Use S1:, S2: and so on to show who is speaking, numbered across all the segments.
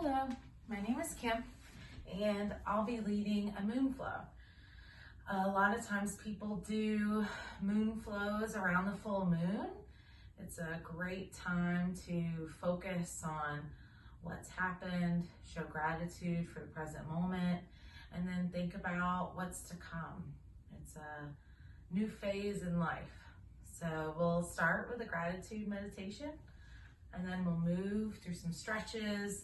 S1: Hello, my name is Kim and I'll be leading a moon flow. A lot of times people do moon flows around the full moon. It's a great time to focus on what's happened, show gratitude for the present moment, and then think about what's to come. It's a new phase in life. So we'll start with a gratitude meditation, and then we'll move through some stretches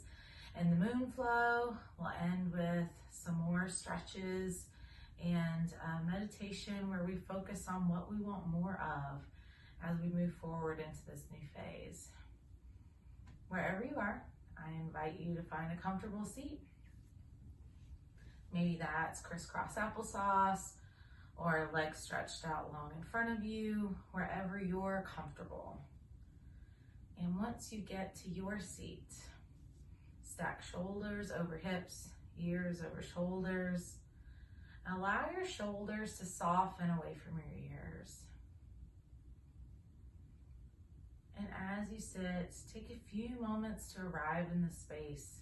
S1: and the moon flow. We'll end with some more stretches and a meditation where we focus on what we want more of as we move forward into this new phase. Wherever you are, I invite you to find a comfortable seat. Maybe that's crisscross applesauce or legs stretched out long in front of you, wherever you're comfortable. And once you get to your seat, stack shoulders over hips, ears over shoulders. Allow your shoulders to soften away from your ears. And as you sit, take a few moments to arrive in the space.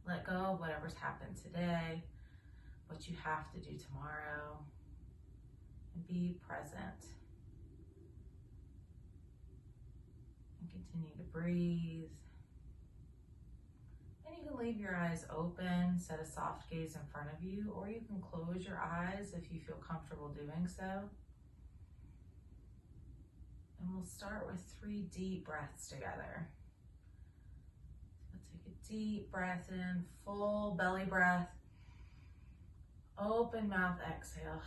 S1: Let go of whatever's happened today, what you have to do tomorrow, and be present. And continue to breathe. And you can leave your eyes open, set a soft gaze in front of you, or you can close your eyes if you feel comfortable doing so. And we'll start with 3 deep breaths together. So take a deep breath in, full belly breath. Open mouth, exhale.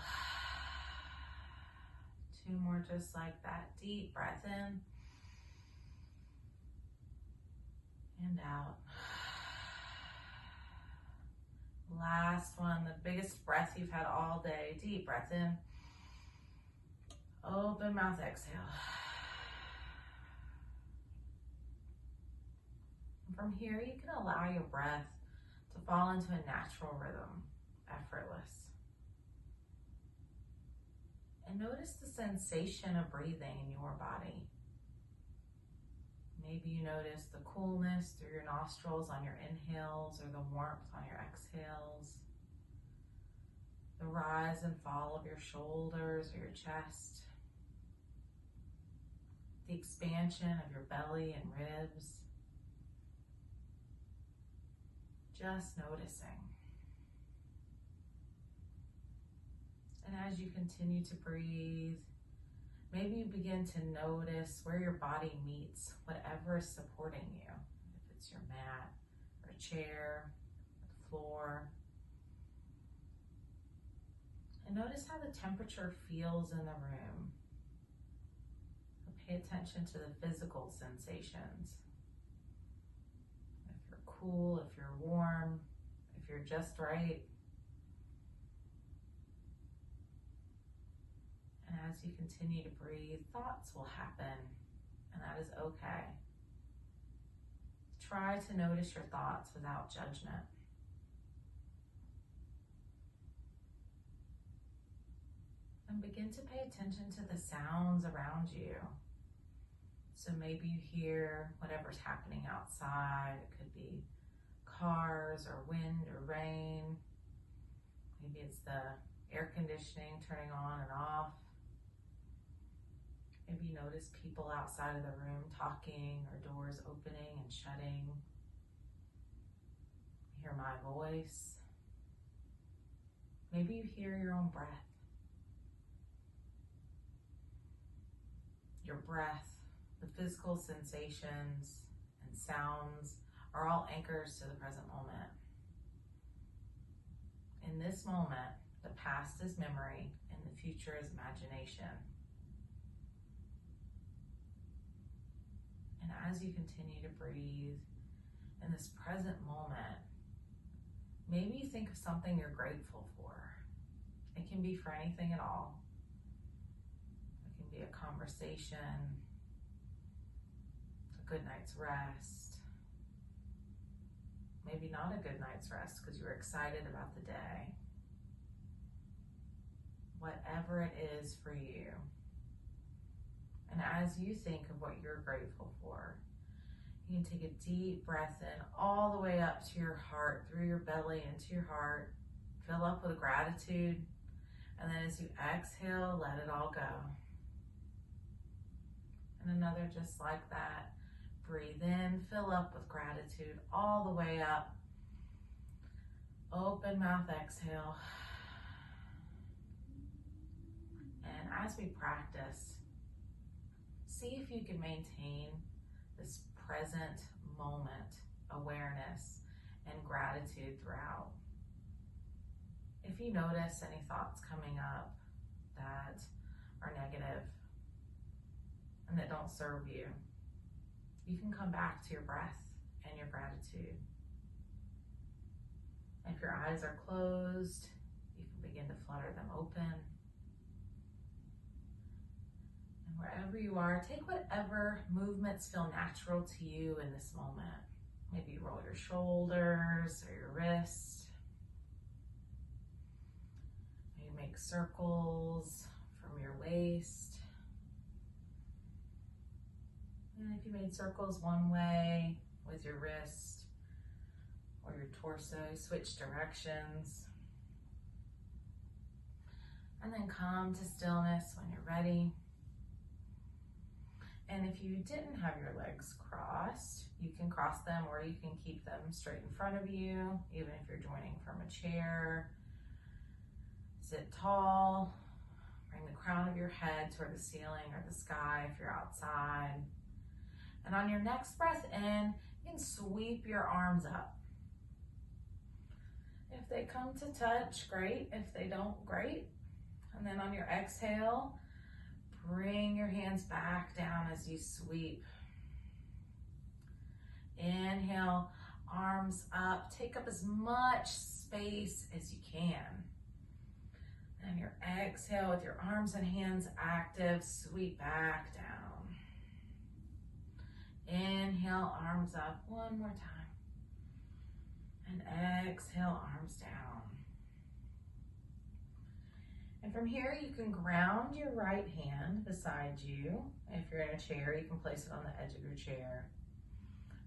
S1: 2 more just like that. Deep breath in and out. Last one, the biggest breath you've had all day. Deep breath in. Open mouth, exhale. And from here, you can allow your breath to fall into a natural rhythm, effortless. And notice the sensation of breathing in your body. Maybe you notice the coolness through your nostrils on your inhales or the warmth on your exhales. The rise and fall of your shoulders or your chest. The expansion of your belly and ribs. Just noticing. And as you continue to breathe, maybe you begin to notice where your body meets whatever is supporting you. If it's your mat, or a chair, or the floor. And notice how the temperature feels in the room. So pay attention to the physical sensations. If you're cool, if you're warm, if you're just right. And as you continue to breathe, thoughts will happen, and that is okay. Try to notice your thoughts without judgment. And begin to pay attention to the sounds around you. So maybe you hear whatever's happening outside. It could be cars or wind or rain. Maybe it's the air conditioning turning on and off. Maybe you notice people outside of the room talking or doors opening and shutting. You hear my voice. Maybe you hear your own breath. Your breath, the physical sensations and sounds are all anchors to the present moment. In this moment, the past is memory and the future is imagination. And as you continue to breathe in this present moment, maybe you think of something you're grateful for. It can be for anything at all. It can be a conversation, a good night's rest, maybe not a good night's rest because you were excited about the day. Whatever it is for you. And as you think of what you're grateful for, You can take a deep breath in all the way up to your heart, through your belly, into your heart. Fill up with gratitude. And then as you exhale, let it all go. And another just like that. Breathe in, fill up with gratitude all the way up. Open mouth, exhale. And as we practice, see if you can maintain this present moment awareness and gratitude throughout. If you notice any thoughts coming up that are negative and that don't serve you, you can come back to your breath and your gratitude. If your eyes are closed, you can begin to flutter them open. And wherever you are, take whatever movements feel natural to you in this moment. Maybe you roll your shoulders or your wrists. Maybe make circles from your waist. And if you made circles one way with your wrist or your torso, switch directions. And then come to stillness when you're ready. And if you didn't have your legs crossed, you can cross them or you can keep them straight in front of you, even if you're joining from a chair. Sit tall. Bring the crown of your head toward the ceiling or the sky if you're outside. And on your next breath in, you can sweep your arms up. If they come to touch, great. If they don't, great. And then on your exhale, bring your hands back down as you sweep. Inhale, arms up. Take up as much space as you can. And your exhale with your arms and hands active, sweep back down. Inhale, arms up one more time. And exhale, arms down. And from here, you can ground your right hand beside you. If you're in a chair, you can place it on the edge of your chair.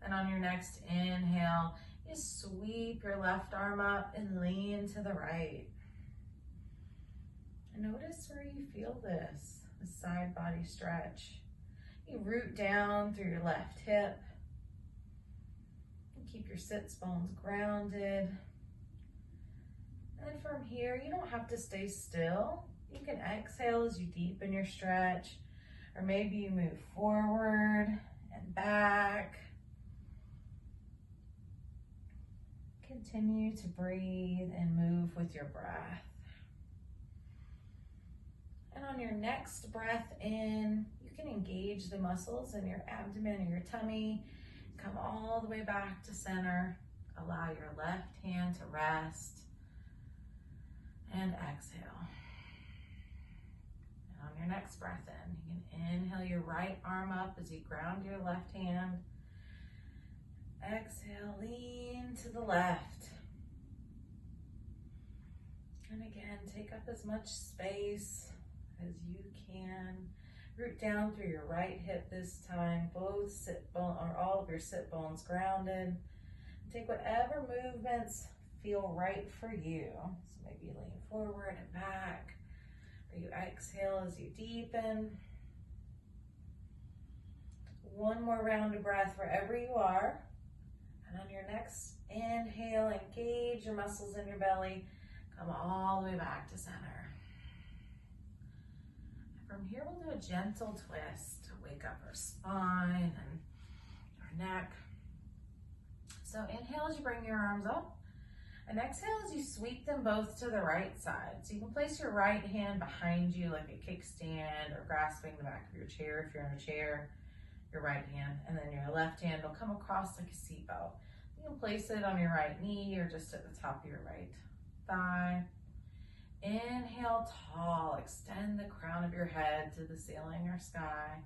S1: And on your next inhale, you sweep your left arm up and lean to the right. And notice where you feel this, the side body stretch. You root down through your left hip. And keep your sits bones grounded. And from here, you don't have to stay still. You can exhale as you deepen your stretch, or maybe you move forward and back. Continue to breathe and move with your breath. And on your next breath in, you can engage the muscles in your abdomen or your tummy. Come all the way back to center. Allow your left hand to rest. And exhale. And on your next breath in, you can inhale your right arm up as you ground your left hand. Exhale, lean to the left. And again, take up as much space as you can. Root down through your right hip this time, both sit bone or all of your sit bones grounded. Take whatever movements feel right for you. So maybe you lean forward and back, or you exhale as you deepen. One more round of breath wherever you are. And on your next inhale, engage your muscles in your belly. Come all the way back to center. And from here, we'll do a gentle twist to wake up our spine and our neck. So inhale as you bring your arms up. And exhale as you sweep them both to the right side. So you can place your right hand behind you like a kickstand or grasping the back of your chair if you're in a chair, your right hand. And then your left hand will come across like a seatbelt. You can place it on your right knee or just at the top of your right thigh. Inhale tall, extend the crown of your head to the ceiling or sky.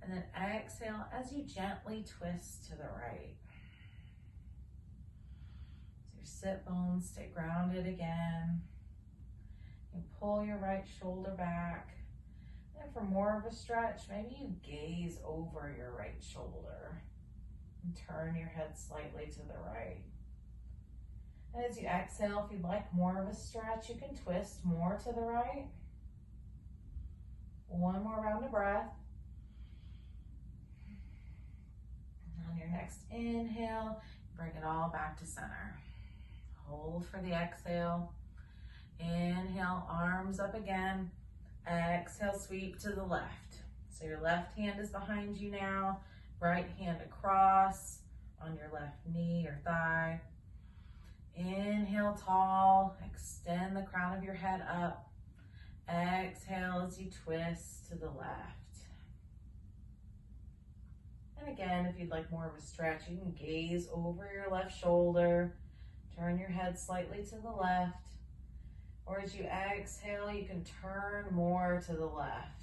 S1: And then exhale as you gently twist to the right. Sit bones stay grounded again. You pull your right shoulder back. And for more of a stretch, maybe you gaze over your right shoulder. And turn your head slightly to the right. And as you exhale, if you'd like more of a stretch, you can twist more to the right. One more round of breath. And on your next inhale, bring it all back to center. Hold for the exhale. Inhale, arms up again. Exhale, sweep to the left. So your left hand is behind you now. Right hand across on your left knee or thigh. Inhale, tall. Extend the crown of your head up. Exhale as you twist to the left. And again, if you'd like more of a stretch, you can gaze over your left shoulder. Turn your head slightly to the left. Or as you exhale, you can turn more to the left.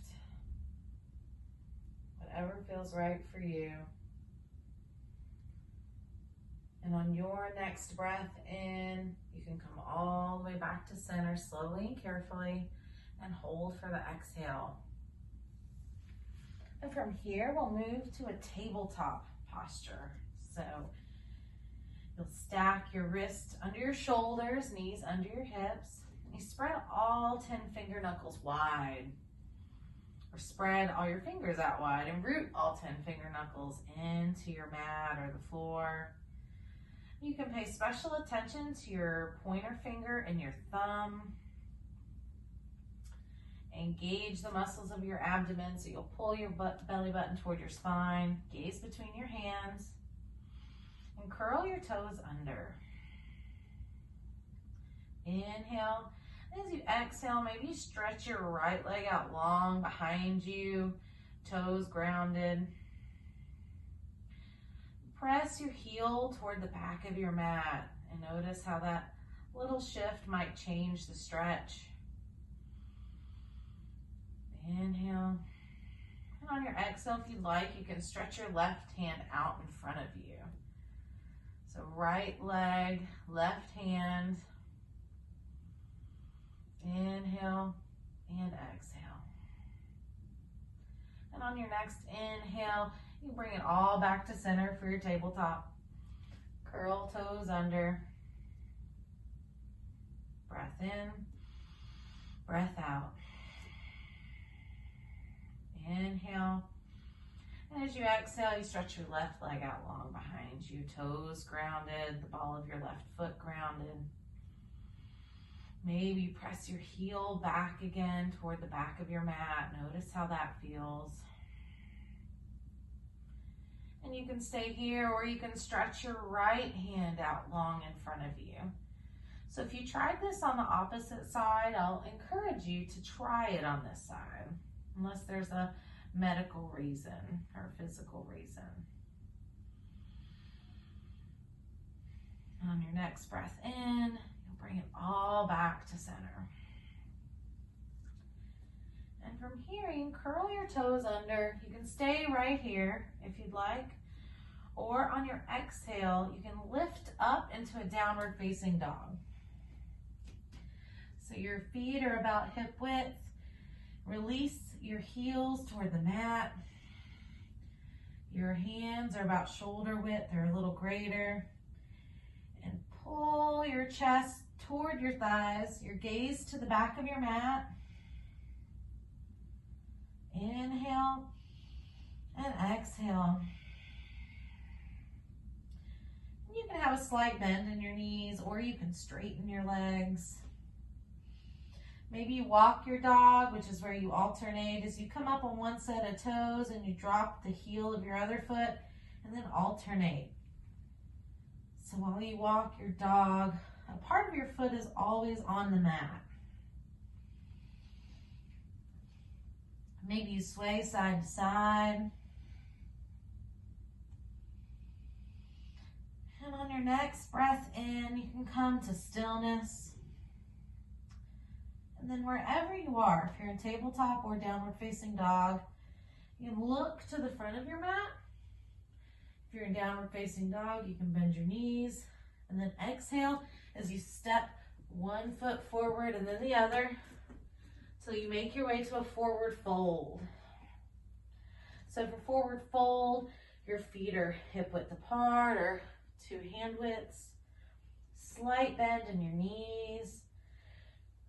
S1: Whatever feels right for you. And on your next breath in, you can come all the way back to center slowly and carefully and hold for the exhale. And from here, we'll move to a tabletop posture. So you'll stack your wrists under your shoulders, knees under your hips. You spread all 10 finger knuckles wide, or spread all your fingers out wide and root all 10 finger knuckles into your mat or the floor. You can pay special attention to your pointer finger and your thumb. Engage the muscles of your abdomen, so you'll pull your belly button toward your spine. Gaze between your hands and curl your toes under. Inhale. As you exhale, maybe you stretch your right leg out long behind you, toes grounded. Press your heel toward the back of your mat and notice how that little shift might change the stretch. Inhale. And on your exhale, if you'd like, you can stretch your left hand out in front of you. So right leg, left hand. Inhale and exhale. And on your next inhale, you bring it all back to center for your tabletop. Curl toes under. Breath in, breath out. Inhale. And as you exhale, you stretch your left leg out long behind you. Toes grounded, the ball of your left foot grounded. Maybe press your heel back again toward the back of your mat. Notice how that feels. And you can stay here, or you can stretch your right hand out long in front of you. So if you tried this on the opposite side, I'll encourage you to try it on this side, unless there's a medical reason or physical reason. On your next breath in, bring it all back to center. And from here, you can curl your toes under. You can stay right here if you'd like. Or on your exhale, you can lift up into a downward facing dog. So your feet are about hip width. Release your heels toward the mat. Your hands are about shoulder width or a little greater. And pull your chest toward your thighs, your gaze to the back of your mat. Inhale and exhale. You can have a slight bend in your knees, or you can straighten your legs. Maybe you walk your dog, which is where you alternate as you come up on one set of toes and you drop the heel of your other foot and then alternate. So while you walk your dog, a part of your foot is always on the mat. Maybe you sway side to side. And on your next breath in, you can come to stillness. And then wherever you are, if you're in tabletop or downward facing dog, you can look to the front of your mat. If you're in downward facing dog, you can bend your knees and then exhale as you step one foot forward and then the other till you make your way to a forward fold. So for forward fold, Your feet are hip width apart or 2 hand widths. Slight bend in your knees.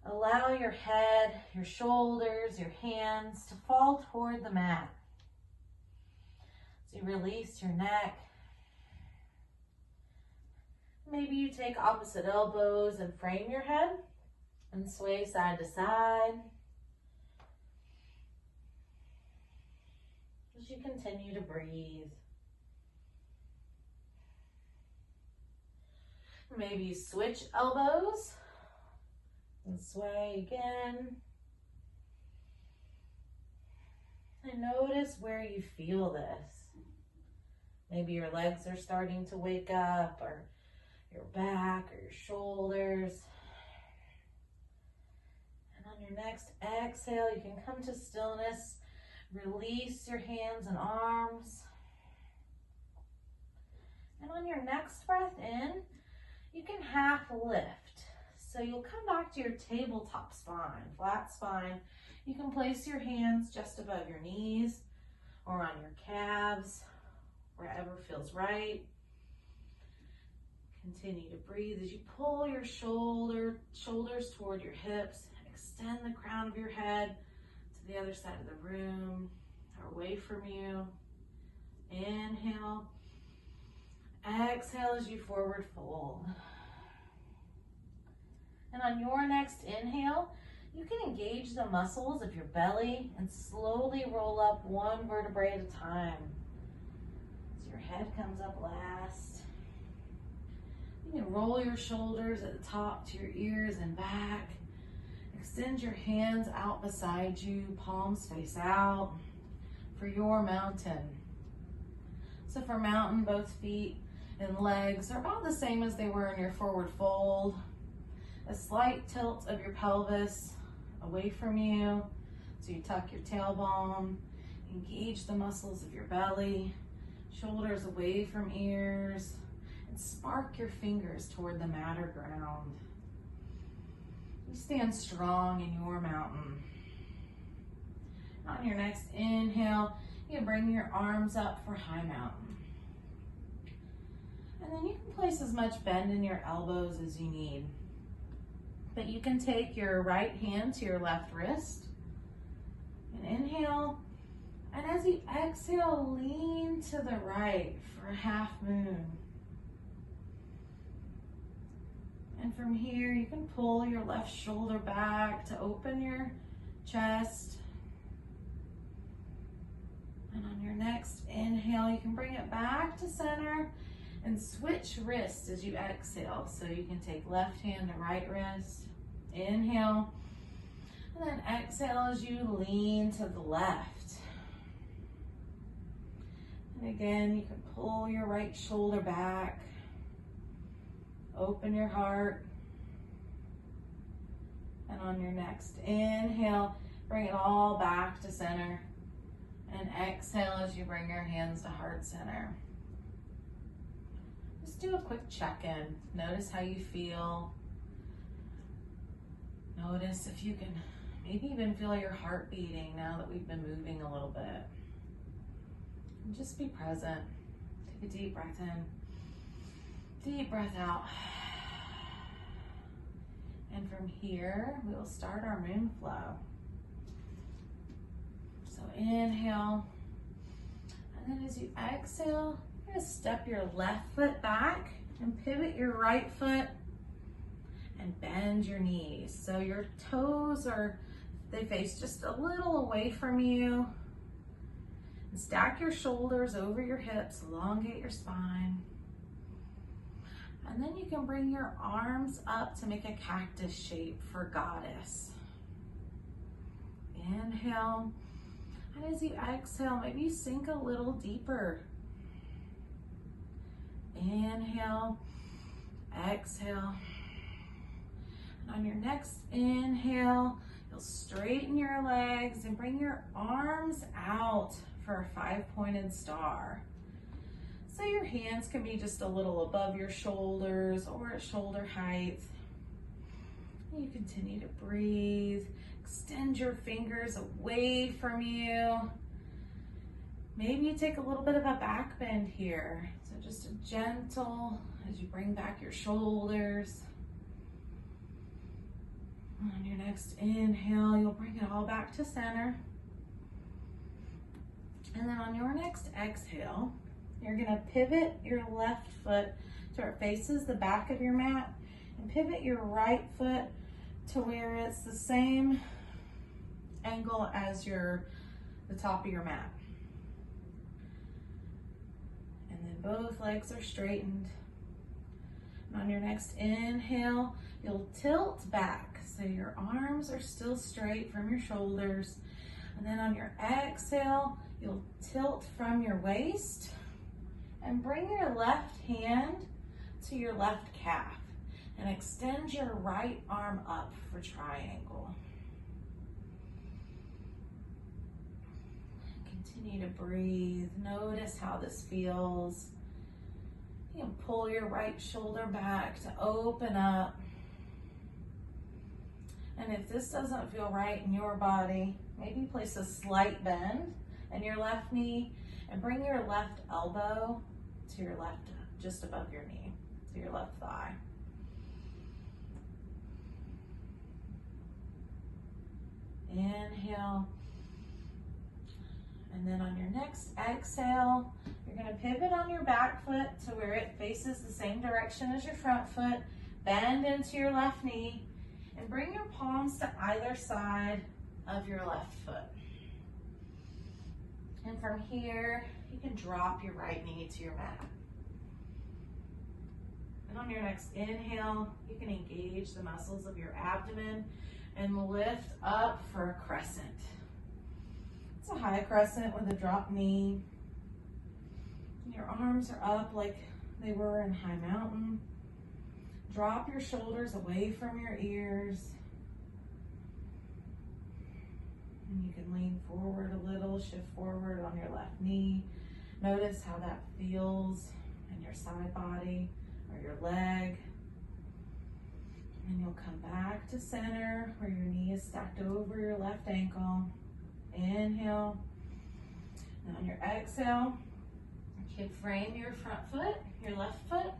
S1: Allow your head, your shoulders, your hands to fall toward the mat. So you release your neck. Maybe you take opposite elbows and frame your head and sway side to side. As you continue to breathe. Maybe you switch elbows and sway again. And notice where you feel this. Maybe your legs are starting to wake up, or your back or your shoulders. And on your next exhale, you can come to stillness. Release your hands and arms. And on your next breath in, you can half lift. So you'll come back to your tabletop spine, flat spine. You can place your hands just above your knees or on your calves, wherever feels right. Continue to breathe as you pull your shoulders toward your hips. Extend the crown of your head to the other side of the room or away from you. Inhale. Exhale as you forward fold. And on your next inhale, you can engage the muscles of your belly and slowly roll up 1 vertebrae at a time. As your head comes up last. You can roll your shoulders at the top to your ears and back. Extend your hands out beside you, palms face out for your mountain. So for mountain, both feet and legs are about the same as they were in your forward fold. A slight tilt of your pelvis away from you. So you tuck your tailbone, engage the muscles of your belly, shoulders away from ears, and spark your fingers toward the mat or ground. You stand strong in your mountain. On your next inhale, you can bring your arms up for high mountain. And then you can place as much bend in your elbows as you need. But you can take your right hand to your left wrist and inhale. And as you exhale, lean to the right for half moon. And from here, you can pull your left shoulder back to open your chest. And on your next inhale, you can bring it back to center and switch wrists as you exhale. So you can take left hand to right wrist, inhale, and then exhale as you lean to the left. And again, you can pull your right shoulder back, open your heart, and on your next inhale, bring it all back to center, and exhale as you bring your hands to heart center. Just do a quick check-in. Notice how you feel. Notice if you can maybe even feel your heart beating now that we've been moving a little bit. And just be present. Take a deep breath in, deep breath out. And from here, we will start our moon flow. So inhale, and then as you exhale, you're gonna step your left foot back and pivot your right foot and bend your knees. So your toes they face just a little away from you. And stack your shoulders over your hips, elongate your spine. And then you can bring your arms up to make a cactus shape for goddess. Inhale. And as you exhale, maybe you sink a little deeper. Inhale, exhale. And on your next inhale, you'll straighten your legs and bring your arms out for a 5-pointed star. So your hands can be just a little above your shoulders or at shoulder height. You continue to breathe. Extend your fingers away from you. Maybe you take a little bit of a back bend here. So just a gentle, as you bring back your shoulders. On your next inhale, you'll bring it all back to center. And then on your next exhale, you're gonna pivot your left foot to where it faces the back of your mat, and pivot your right foot to where it's the same angle as the top of your mat. And then both legs are straightened. And on your next inhale, you'll tilt back so your arms are still straight from your shoulders. And then on your exhale, you'll tilt from your waist and bring your left hand to your left calf and extend your right arm up for triangle. Continue to breathe. Notice how this feels. You can pull your right shoulder back to open up. And if this doesn't feel right in your body, maybe place a slight bend in your left knee and bring your left elbow to your left, just above your knee, to your left thigh. Inhale. And then on your next exhale, you're going to pivot on your back foot to where it faces the same direction as your front foot. Bend into your left knee and bring your palms to either side of your left foot. And from here, you can drop your right knee to your mat. And on your next inhale, you can engage the muscles of your abdomen and lift up for a crescent. It's a high crescent with a drop knee. Your arms are up like they were in high mountain. Drop your shoulders away from your ears. And you can lean forward a little, shift forward on your left knee. Notice how that feels in your side body or your leg. And you'll come back to center where your knee is stacked over your left ankle. Inhale. And on your exhale, you can frame your front foot, your left foot.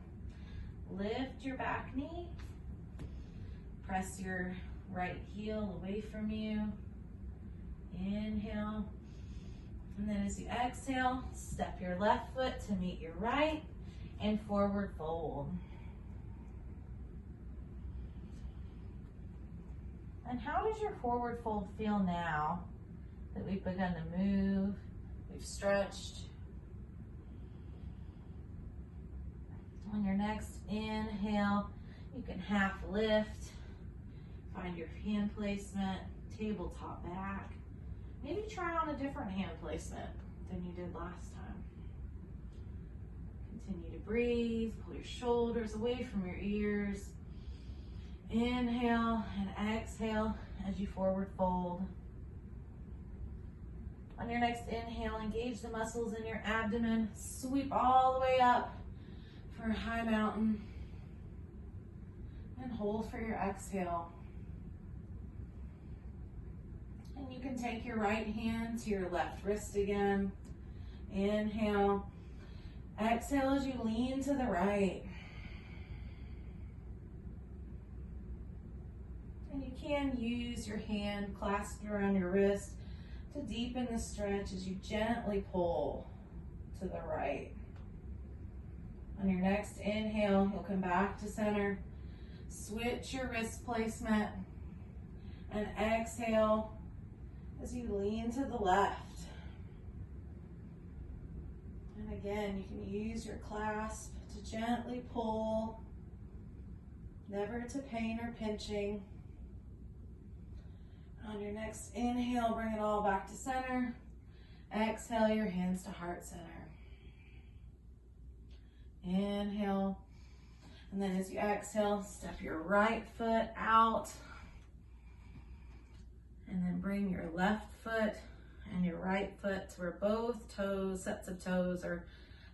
S1: Lift your back knee. Press your right heel away from you. Inhale. And then as you exhale, step your left foot to meet your right and forward fold. And how does your forward fold feel now that we've begun to move, we've stretched? On your next inhale, you can half lift, find your hand placement, tabletop back. Maybe try on a different hand placement than you did last time. Continue to breathe, pull your shoulders away from your ears. Inhale and exhale as you forward fold. On your next inhale, engage the muscles in your abdomen, sweep all the way up for a high mountain, and hold for your exhale. And you can take your right hand to your left wrist again. Inhale. Exhale as you lean to the right. And you can use your hand clasped around your wrist to deepen the stretch as you gently pull to the right. On your next inhale, you'll come back to center. Switch your wrist placement and exhale as you lean to the left. And again, you can use your clasp to gently pull, never to pain or pinching. On your next inhale, bring it all back to center. Exhale your hands to heart center. Inhale. And then as you exhale, step your right foot out. And then bring your left foot and your right foot to where both toes, sets of toes, are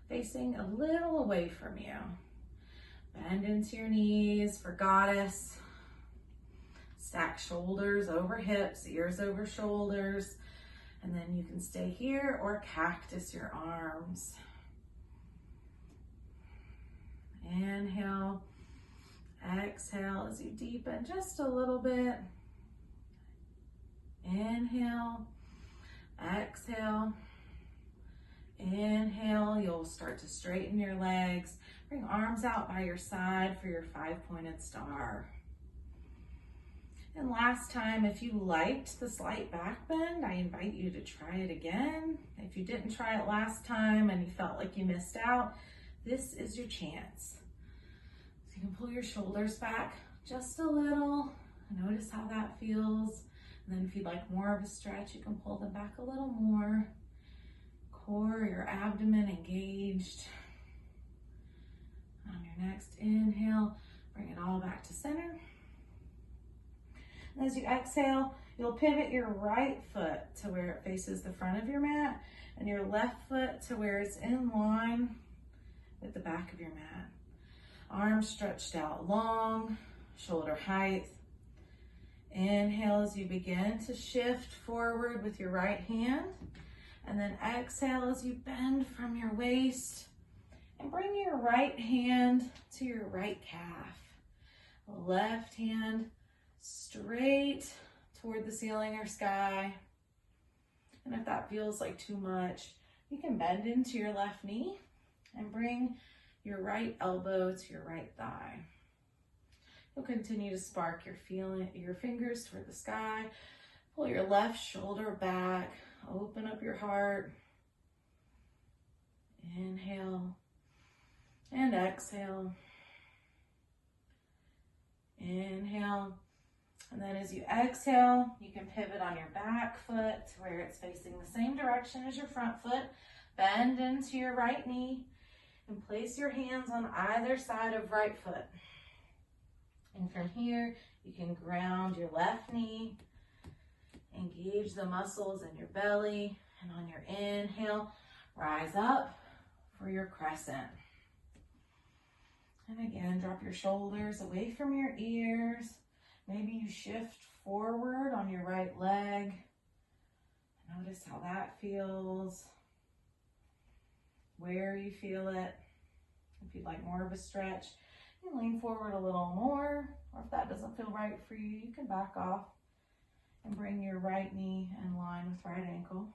S1: facing a little away from you. Bend into your knees for goddess. Stack shoulders over hips, ears over shoulders. And then you can stay here or cactus your arms. Inhale, exhale as you deepen just a little bit. Inhale, exhale, inhale. You'll start to straighten your legs. Bring arms out by your side for your 5-pointed star. And last time, if you liked the slight back bend, I invite you to try it again. If you didn't try it last time and you felt like you missed out, this is your chance. So you can pull your shoulders back just a little. Notice how that feels. And then if you'd like more of a stretch, you can pull them back a little more. Core, your abdomen engaged. On your next inhale, bring it all back to center. And as you exhale, you'll pivot your right foot to where it faces the front of your mat and your left foot to where it's in line with the back of your mat. Arms stretched out long, shoulder height. Inhale as you begin to shift forward with your right hand. And then exhale as you bend from your waist and bring your right hand to your right calf. Left hand straight toward the ceiling or sky. And if that feels like too much, you can bend into your left knee and bring your right elbow to your right thigh. You'll continue to spark your fingers toward the sky. Pull your left shoulder back. Open up your heart. Inhale and exhale. Inhale. And then as you exhale, you can pivot on your back foot to where it's facing the same direction as your front foot. Bend into your right knee and place your hands on either side of right foot. And from here, you can ground your left knee, engage the muscles in your belly, and on your inhale, rise up for your crescent. And again, drop your shoulders away from your ears. Maybe you shift forward on your right leg. Notice how that feels, where you feel it. If you'd like more of a stretch, you can lean forward a little more, or if that doesn't feel right for you, you can back off and bring your right knee in line with right ankle.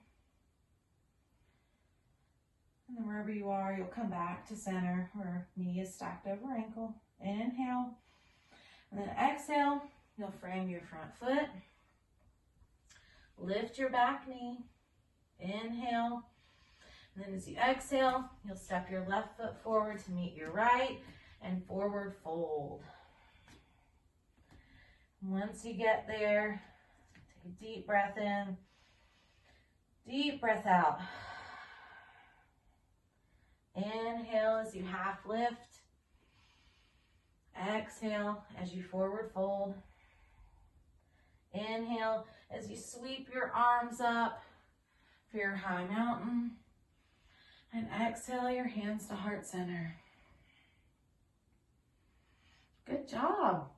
S1: And then wherever you are, you'll come back to center where knee is stacked over ankle. Inhale, and then exhale, you'll frame your front foot. Lift your back knee. Inhale. And then as you exhale, you'll step your left foot forward to meet your right and forward fold. Once you get there, take a deep breath in, deep breath out. Inhale as you half lift. Exhale as you forward fold. Inhale as you sweep your arms up for your high mountain. And exhale your hands to heart center. Good job.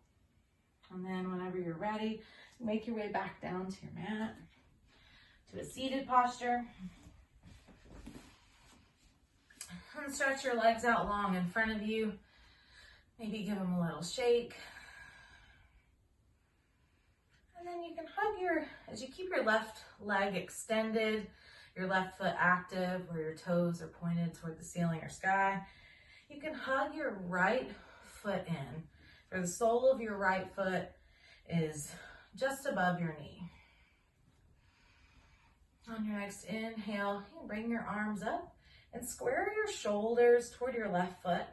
S1: And then whenever you're ready, make your way back down to your mat, to a seated posture. And stretch your legs out long in front of you. Maybe give them a little shake. And then you can hug as you keep your left leg extended, your left foot active where your toes are pointed toward the ceiling or sky, you can hug your right foot in, where the sole of your right foot is just above your knee. On your next inhale, you can bring your arms up and square your shoulders toward your left foot.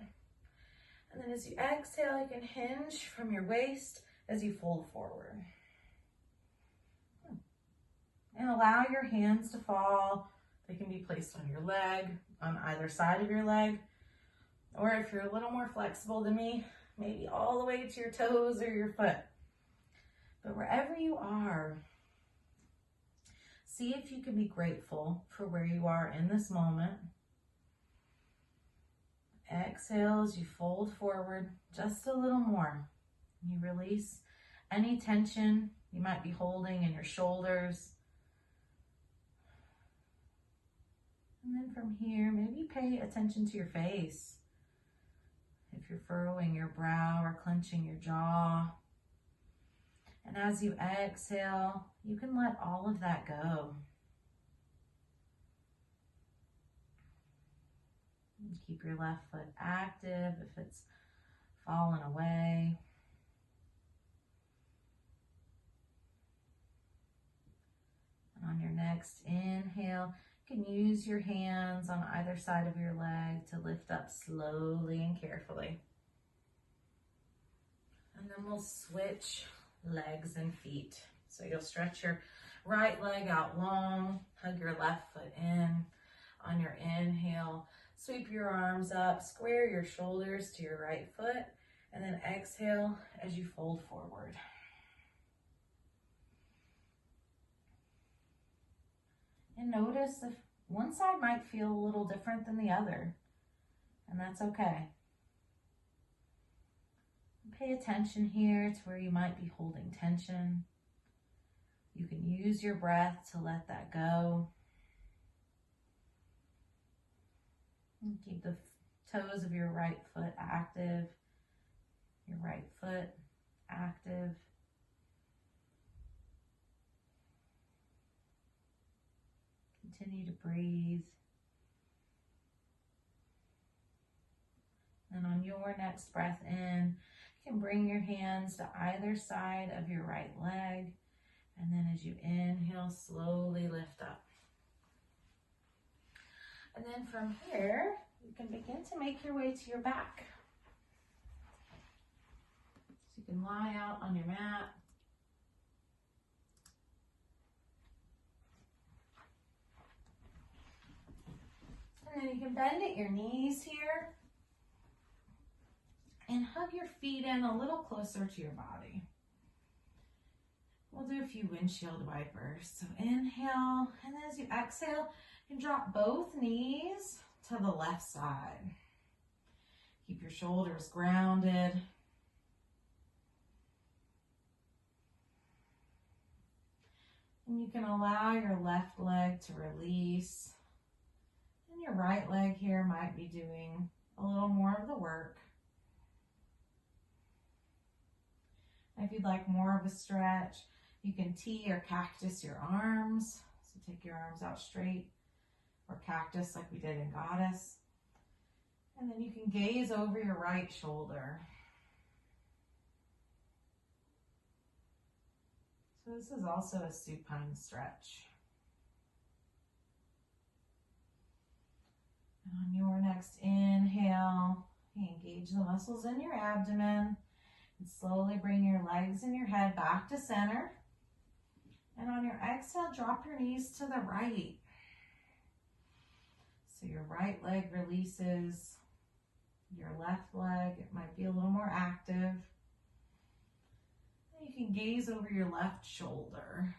S1: And then as you exhale, you can hinge from your waist as you fold forward. And allow your hands to fall. They can be placed on your leg, on either side of your leg. Or if you're a little more flexible than me, maybe all the way to your toes or your foot. But wherever you are, see if you can be grateful for where you are in this moment. Exhale as you fold forward just a little more. You release any tension you might be holding in your shoulders, And then from here, maybe pay attention to your face. If you're furrowing your brow or clenching your jaw. And as you exhale, you can let all of that go. And keep your left foot active if it's fallen away. And on your next inhale, you can use your hands on either side of your leg to lift up slowly and carefully. And then we'll switch legs and feet. So you'll stretch your right leg out long, hug your left foot in. On your inhale, sweep your arms up, square your shoulders to your right foot, and then exhale as you fold forward. And notice if one side might feel a little different than the other, and that's okay. Pay attention here to where you might be holding tension. You can use your breath to let that go. And keep the toes of your right foot active, your right foot active. Continue to breathe. And on your next breath in, you can bring your hands to either side of your right leg. And then as you inhale, slowly lift up. And then from here, you can begin to make your way to your back. So you can lie out on your mat. And then you can bend at your knees here and hug your feet in a little closer to your body. We'll do a few windshield wipers. So inhale, and then as you exhale, you can drop both knees to the left side. Keep your shoulders grounded. And you can allow your left leg to release. And your right leg here might be doing a little more of the work. If you'd like more of a stretch, you can T or cactus your arms. So take your arms out straight, or cactus like we did in Goddess. And then you can gaze over your right shoulder. So this is also a supine stretch. And on your next inhale, engage the muscles in your abdomen. And slowly bring your legs and your head back to center. And on your exhale, drop your knees to the right. So your right leg releases. Your left leg, it might be a little more active. And you can gaze over your left shoulder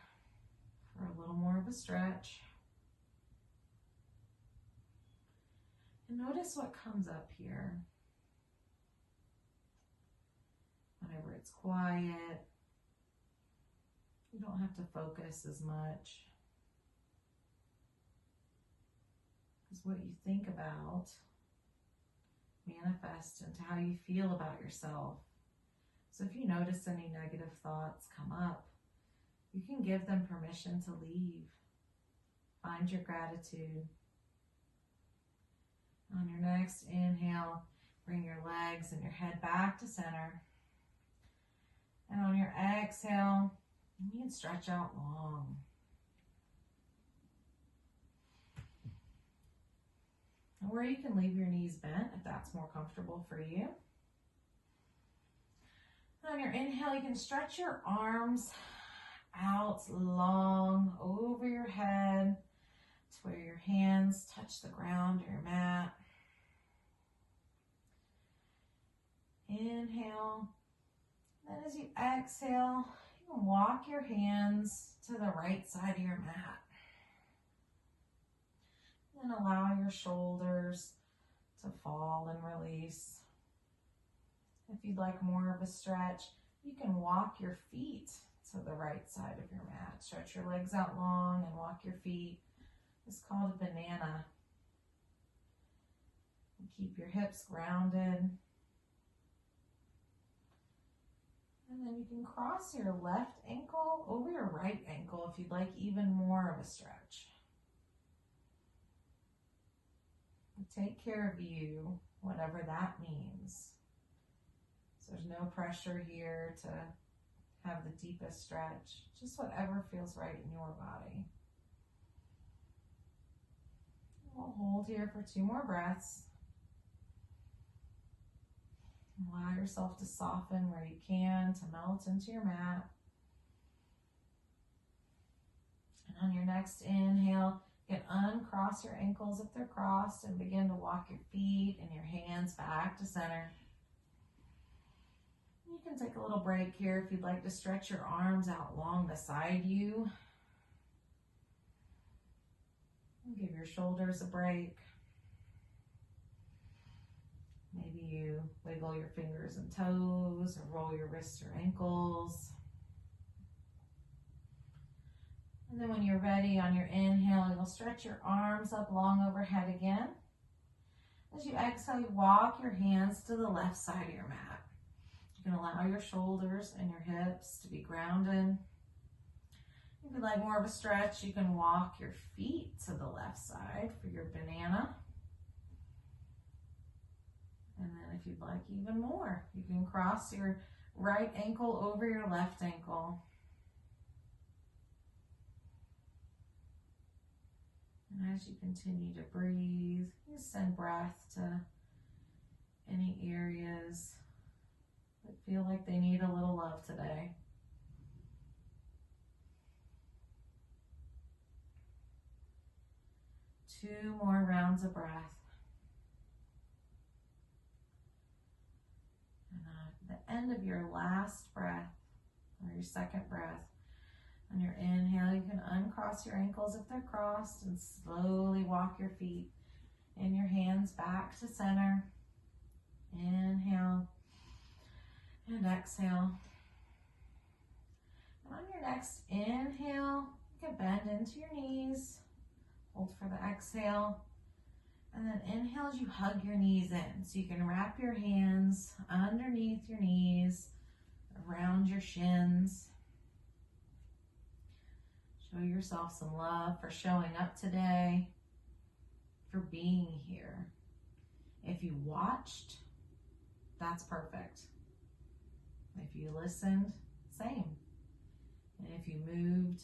S1: for a little more of a stretch. And notice what comes up here. Whenever it's quiet, you don't have to focus as much. Because what you think about manifests into how you feel about yourself. So if you notice any negative thoughts come up, you can give them permission to leave. Find your gratitude. On your next inhale, bring your legs and your head back to center. And on your exhale, you can stretch out long. Or you can leave your knees bent if that's more comfortable for you. And on your inhale, you can stretch your arms out long over your head to where your hands touch the ground or your mat. Inhale. Then as you exhale, you can walk your hands to the right side of your mat. And allow your shoulders to fall and release. If you'd like more of a stretch, you can walk your feet to the right side of your mat. Stretch your legs out long and walk your feet. It's called a banana. Keep your hips grounded. And then you can cross your left ankle over your right ankle if you'd like even more of a stretch. Take care of you, whatever that means. So there's no pressure here to have the deepest stretch, just whatever feels right in your body. We'll hold here for 2 more breaths. Allow yourself to soften where you can, to melt into your mat. And on your next inhale, you can uncross your ankles if they're crossed and begin to walk your feet and your hands back to center. You can take a little break here if you'd like to stretch your arms out long beside you. And give your shoulders a break. Maybe you wiggle your fingers and toes or roll your wrists or ankles. And then when you're ready on your inhale, you'll stretch your arms up long overhead again. As you exhale, you walk your hands to the left side of your mat. You can allow your shoulders and your hips to be grounded. If you'd like more of a stretch, you can walk your feet to the left side for your banana. And then if you'd like even more, you can cross your right ankle over your left ankle. And as you continue to breathe, you send breath to any areas that feel like they need a little love today. Two more rounds of breath. And at the end of your last breath, or your second breath, on your inhale, you can uncross your ankles if they're crossed and slowly walk your feet and your hands back to center. Inhale and exhale. And on your next inhale, you can bend into your knees. Hold for the exhale. And then inhale as you hug your knees in. So you can wrap your hands underneath your knees, around your shins. Show yourself some love for showing up today, for being here. If you watched, that's perfect. If you listened, same. And if you moved,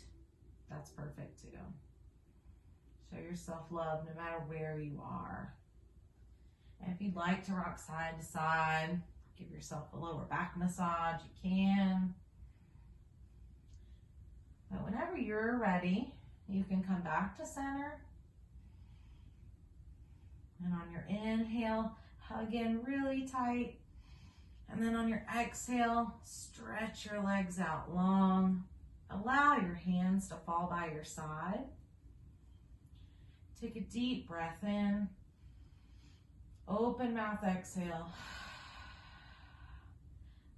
S1: that's perfect too. Show yourself love no matter where you are. And if you'd like to rock side to side, give yourself a lower back massage, you can. But whenever you're ready, you can come back to center. And on your inhale, hug in really tight. And then on your exhale, stretch your legs out long. Allow your hands to fall by your side. Take a deep breath in. Open mouth exhale.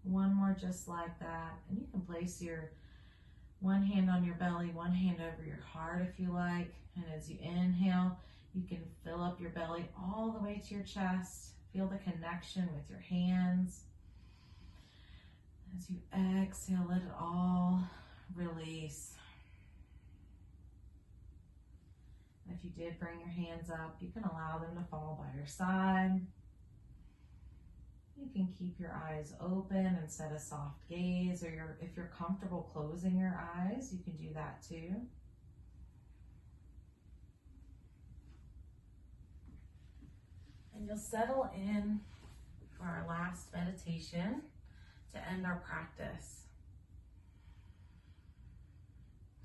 S1: One more just like that. And you can place your one hand on your belly, one hand over your heart if you like. And as you inhale, you can fill up your belly all the way to your chest. Feel the connection with your hands. As you exhale, let it all release. And if you did bring your hands up, you can allow them to fall by your side. You can keep your eyes open and set a soft gaze, or if you're comfortable closing your eyes, you can do that too. And you'll settle in for our last meditation to end our practice.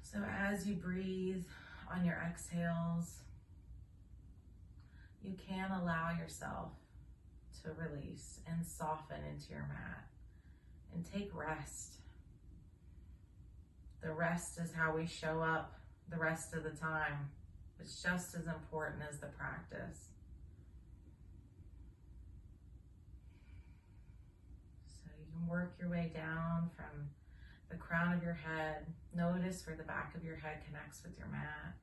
S1: So as you breathe on your exhales, you can allow yourself to release and soften into your mat and take rest. The rest is how we show up the rest of the time. It's just as important as the practice. So you can work your way down from the crown of your head. Notice where the back of your head connects with your mat.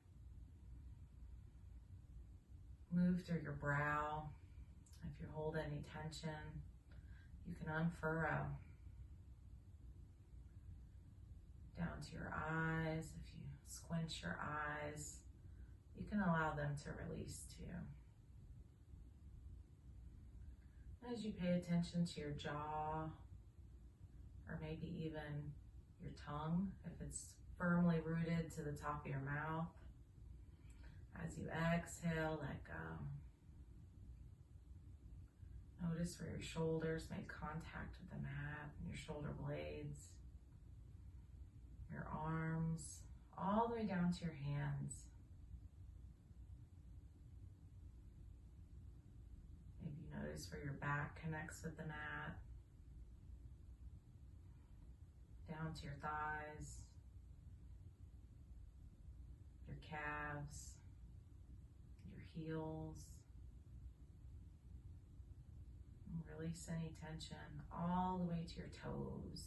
S1: Move through your brow If you hold any tension, you can unfurrow down to your eyes. If you squint your eyes, you can allow them to release too. As you pay attention to your jaw, or maybe even your tongue, if it's firmly rooted to the top of your mouth, as you exhale, let go. Notice where your shoulders make contact with the mat and your shoulder blades, your arms, all the way down to your hands. Maybe notice where your back connects with the mat, down to your thighs, your calves, your heels. Release any tension all the way to your toes.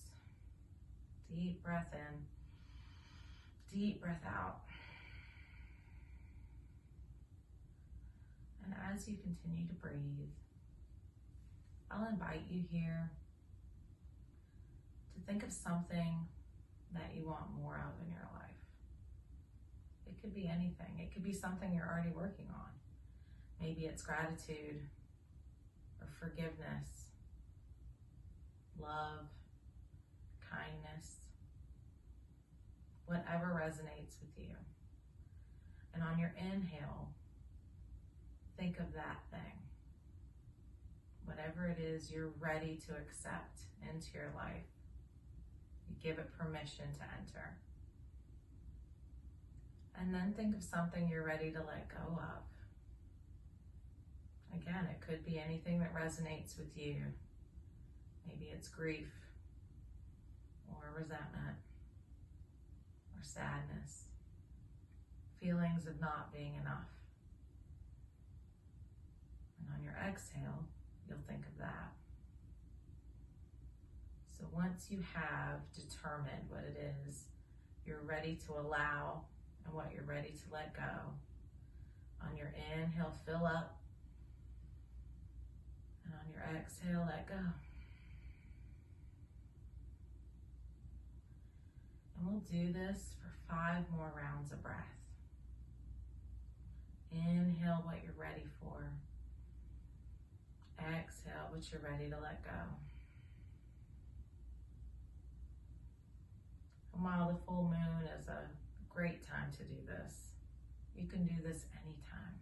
S1: Deep breath in, deep breath out. And as you continue to breathe, I'll invite you here to think of something that you want more of in your life. It could be anything. It could be something you're already working on. Maybe it's gratitude, or forgiveness, love, kindness, whatever resonates with you. And on your inhale, think of that thing. Whatever it is you're ready to accept into your life, you give it permission to enter. And then think of something you're ready to let go of. Again, it could be anything that resonates with you. Maybe it's grief, or resentment, or sadness, feelings of not being enough. And on your exhale, you'll think of that. So once you have determined what it is you're ready to allow and what you're ready to let go, on your inhale, fill up. And on your exhale, let go. And we'll do this for 5 more rounds of breath. Inhale what you're ready for. Exhale what you're ready to let go. And while the full moon is a great time to do this, you can do this anytime.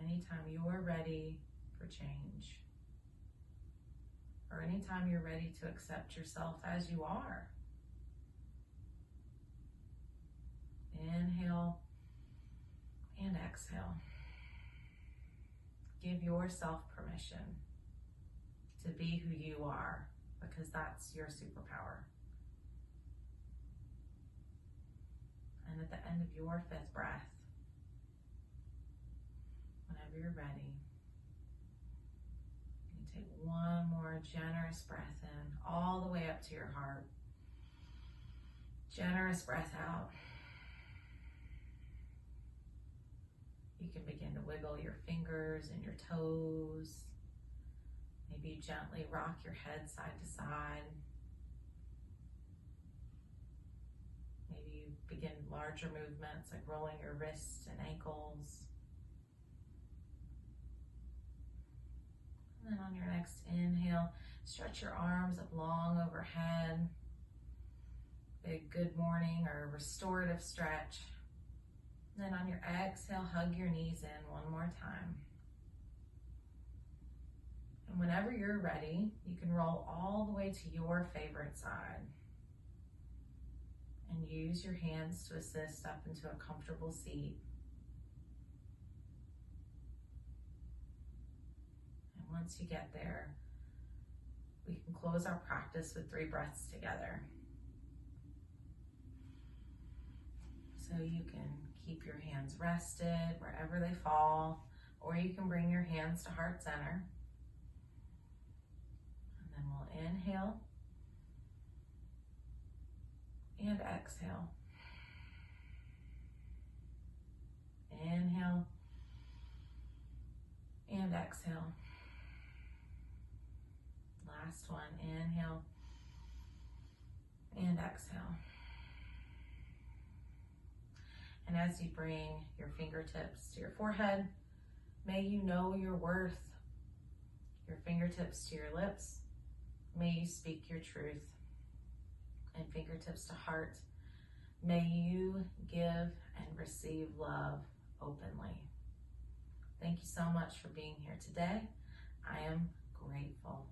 S1: Anytime you're ready for change, or anytime you're ready to accept yourself as you are. Inhale and exhale. Give yourself permission to be who you are, because that's your superpower. And at the end of your 5th breath, whenever you're ready, you take one more generous breath in, all the way up to your heart. Generous breath out. You can begin to wiggle your fingers and your toes. Maybe you gently rock your head side to side. Maybe you begin larger movements like rolling your wrists and ankles. And then on your next inhale, stretch your arms up long overhead. Big good morning or restorative stretch. And then on your exhale, hug your knees in one more time. And whenever you're ready, you can roll all the way to your favorite side. And use your hands to assist up into a comfortable seat. And once you get there, we can close our practice with 3 breaths together. So you can keep your hands rested wherever they fall, or you can bring your hands to heart center. And then we'll inhale and exhale. Inhale exhale. Last one, inhale and exhale. And as you bring your fingertips to your forehead, may you know your worth. Your fingertips to your lips, may you speak your truth. And fingertips to heart, may you give and receive love openly. Thank you so much for being here today. I am grateful.